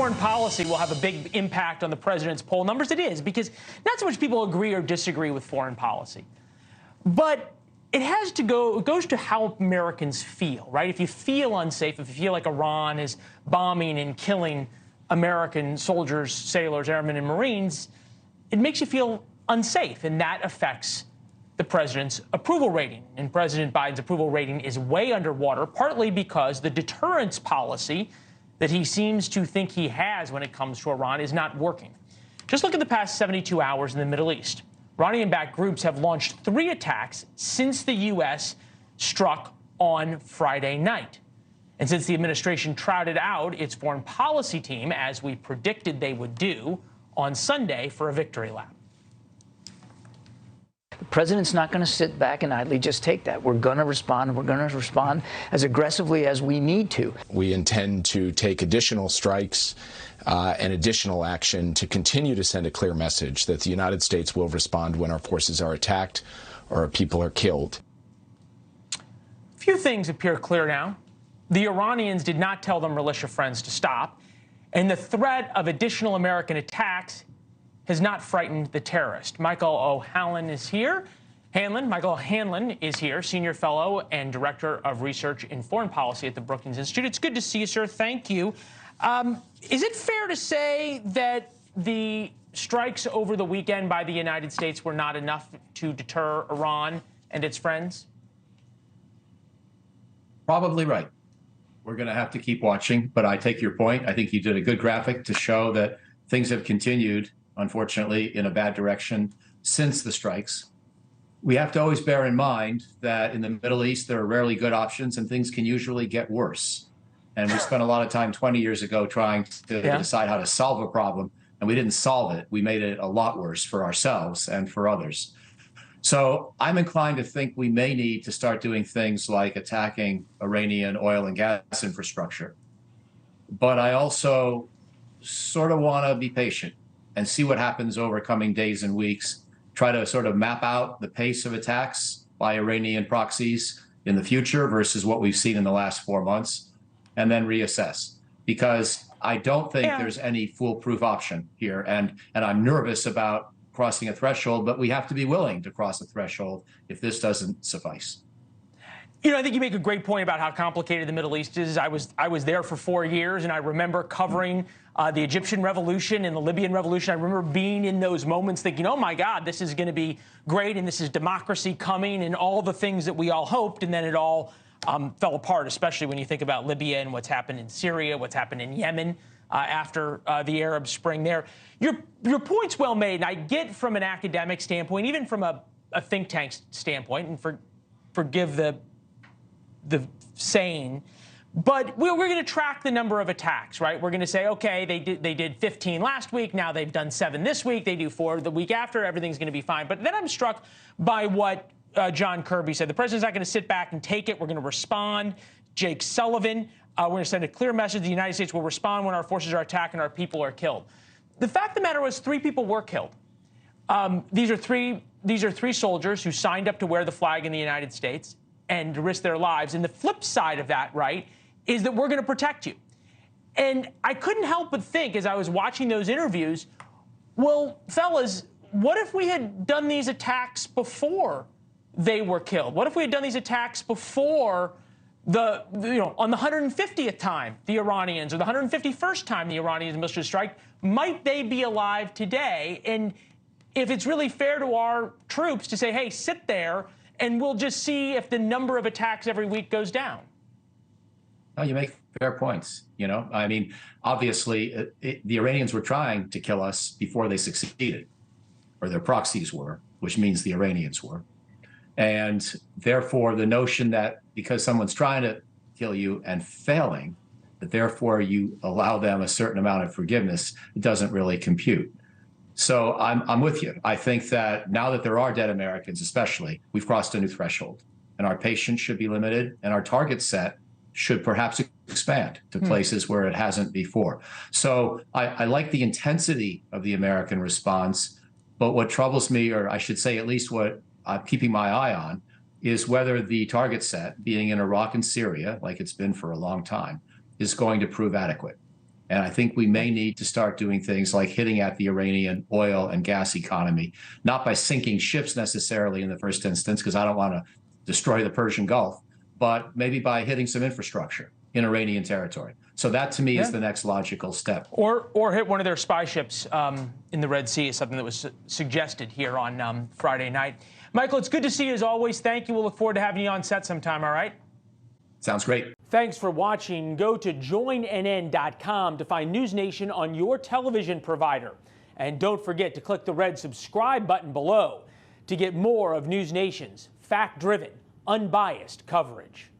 foreign policy will have a big impact on the president's poll numbers. It is, because not so much people agree or disagree with foreign policy, but it goes to how Americans feel, right? If you feel unsafe, if you feel like Iran is bombing and killing American soldiers, sailors, airmen, and Marines, it makes you feel unsafe, and that affects the president's approval rating. And President Biden's approval rating is way underwater, partly because the deterrence policy that he seems to think he has when it comes to Iran is not working. Just look at the past 72 hours in the Middle East. Iranian-backed groups have launched 3 attacks since the U.S. struck on Friday night. And since the administration trotted out its foreign policy team, as we predicted they would do, on Sunday for a victory lap. The president's not going to sit back and idly just take that. We're going to respond, and we're going to respond as aggressively as we need to. We intend to take additional strikes and additional action to continue to send a clear message that the United States will respond when our forces are attacked or our people are killed. A few things appear clear now. The Iranians did not tell their militia friends to stop, and the threat of additional American attacks has not frightened the terrorist. Michael O'Hanlon is here. Michael O'Hanlon is here, Senior Fellow and Director of Research in Foreign Policy at the Brookings Institution. It's good to see you, sir. Thank you. Is it fair to say that the strikes over the weekend by the United States were not enough to deter Iran and its friends? Probably right. We're going to have to keep watching, but I take your point. I think you did a good graphic to show that things have continued, unfortunately, in a bad direction since the strikes. We have to always bear in mind that in the Middle East, there are rarely good options, and things can usually get worse. And we spent a lot of time 20 years ago trying to decide how to solve a problem, and we didn't solve it. We made it a lot worse for ourselves and for others. So I'm inclined to think we may need to start doing things like attacking Iranian oil and gas infrastructure. But I also sort of want to be patient and see what happens over coming days and weeks, try to sort of map out the pace of attacks by Iranian proxies in the future versus what we've seen in the last 4 months, and then reassess. Because I don't think there's any foolproof option here. And I'm nervous about crossing a threshold, but we have to be willing to cross a threshold if this doesn't suffice. You know, I think you make a great point about how complicated the Middle East is. I was there for 4 years, and I remember covering the Egyptian Revolution and the Libyan Revolution. I remember being in those moments thinking, oh, my God, this is going to be great, and this is democracy coming, and all the things that we all hoped, and then it all fell apart, especially when you think about Libya and what's happened in Syria, what's happened in Yemen after the Arab Spring there. Your point's well made, and I get from an academic standpoint, even from a think tank standpoint, and forgive the saying, but we're going to track the number of attacks, right? We're going to say, okay, they did 15 last week, now they've done 7 this week, they do 4 the week after, everything's going to be fine. But then I'm struck by what John Kirby said. The president's not going to sit back and take it. We're going to respond. Jake Sullivan, we're going to send a clear message. The United States will respond when our forces are attacked and our people are killed. The fact of the matter was 3 people were killed. These are three soldiers who signed up to wear the flag in the United States and to risk their lives. And the flip side of that, right, is that we're going to protect you. And I couldn't help but think, as I was watching those interviews, well, fellas, what if we had done these attacks before they were killed? What if we had done these attacks before on the 150th time the Iranians, or the 151st time the Iranians military strike? Might they be alive today? And if it's really fair to our troops to say, hey, sit there, and we'll just see if the number of attacks every week goes down. Oh, you make fair points. You know, I mean, obviously, the Iranians were trying to kill us before they succeeded, or their proxies were, which means the Iranians were. And therefore, the notion that because someone's trying to kill you and failing, that therefore you allow them a certain amount of forgiveness, it doesn't really compute. So I'm with you. I think that now that there are dead Americans, especially, we've crossed a new threshold, and our patience should be limited, and our target set should perhaps expand to places where it hasn't before. So I like the intensity of the American response, but what troubles me, or I should say at least what I'm keeping my eye on, is whether the target set, being in Iraq and Syria, like it's been for a long time, is going to prove adequate. And I think we may need to start doing things like hitting at the Iranian oil and gas economy, not by sinking ships necessarily in the first instance, because I don't want to destroy the Persian Gulf, but maybe by hitting some infrastructure in Iranian territory. So that, to me, is the next logical step. Or hit one of their spy ships in the Red Sea is something that was suggested here on Friday night. Michael, it's good to see you as always. Thank you. We'll look forward to having you on set sometime, all right? Sounds great. Thanks for watching. Go to joinnn.com to find NewsNation on your television provider. And don't forget to click the red subscribe button below to get more of NewsNation's fact-driven, unbiased coverage.